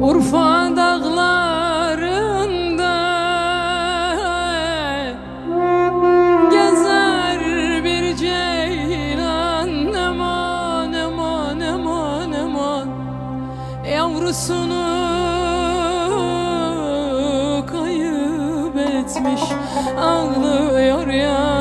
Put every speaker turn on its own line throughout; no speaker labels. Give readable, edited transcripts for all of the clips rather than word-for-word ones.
Urfa dağlarında gezer bir ceylan, eman eman eman eman. Yavrusunu kayıp etmiş, ağlıyor yaman.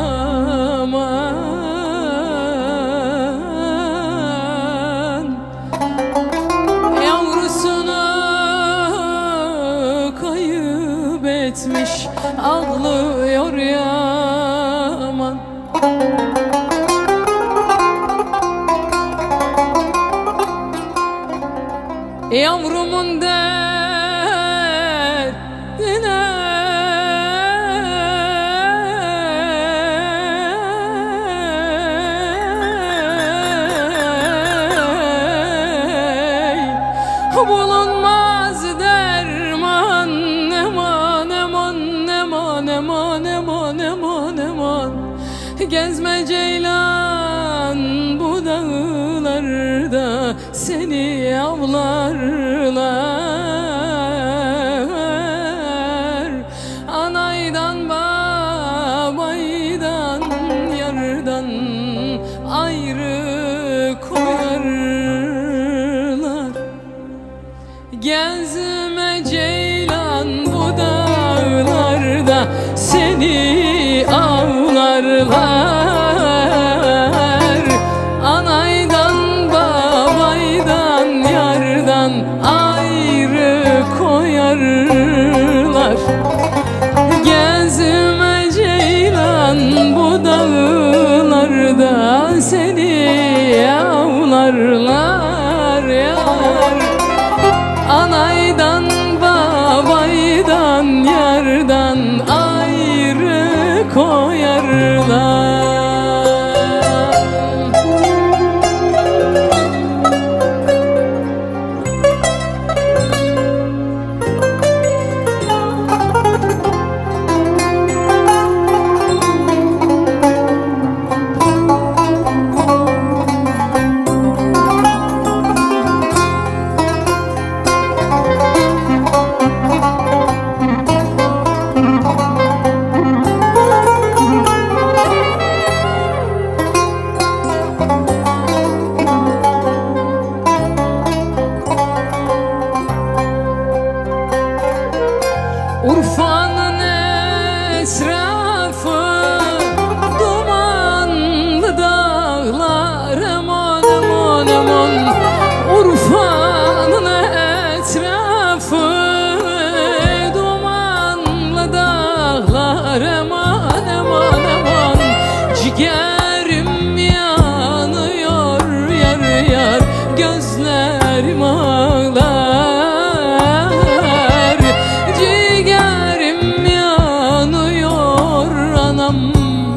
Etmiş, ağlıyor yaman. Yavrumun derdine bulunmaz derman, eman eman eman eman eman. Gezme ceylan bu dağlarda, seni avlarlar. Anaydan babaydan yardan ayrı koyarlar. Gezme ceylan bu dağlarda, seni avlarlar. Anaydan babaydan yardan ayrı koyarlar. Gezme ceylan bu dağlarda, seni avlarlar yar. Anaydan babaydan yardan ayrı koyarlar. Urfa'nın esrafı dumanlı dağlar, eman eman eman. Urfa'nın etrafı dumanlı dağlar, eman eman eman. Ciğerim yanıyor yar yar, gözlerim ağlar.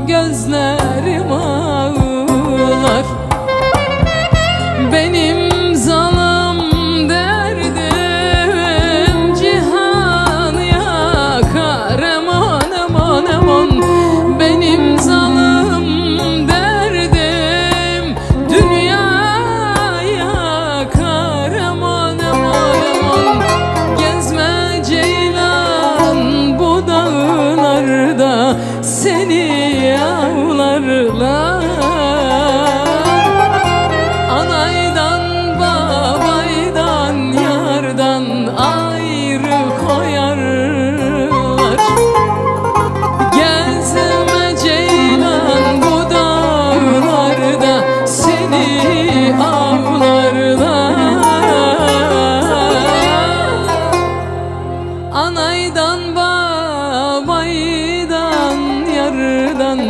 Gözlerim ağlar. Benim zalim derdim cihan yakar, eman eman eman. Benim zalim derdim dünya yakar, eman eman eman. Gezme ceylan bu dağlarda, seni avlarlar. Anaydan babaydan yardan ayrı koyarlar. Gezme ceylan bu dağlarda, seni avlarlar. Anaydan babaydan yardan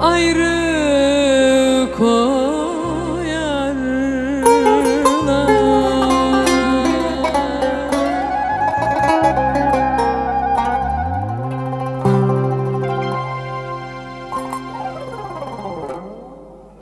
ayrı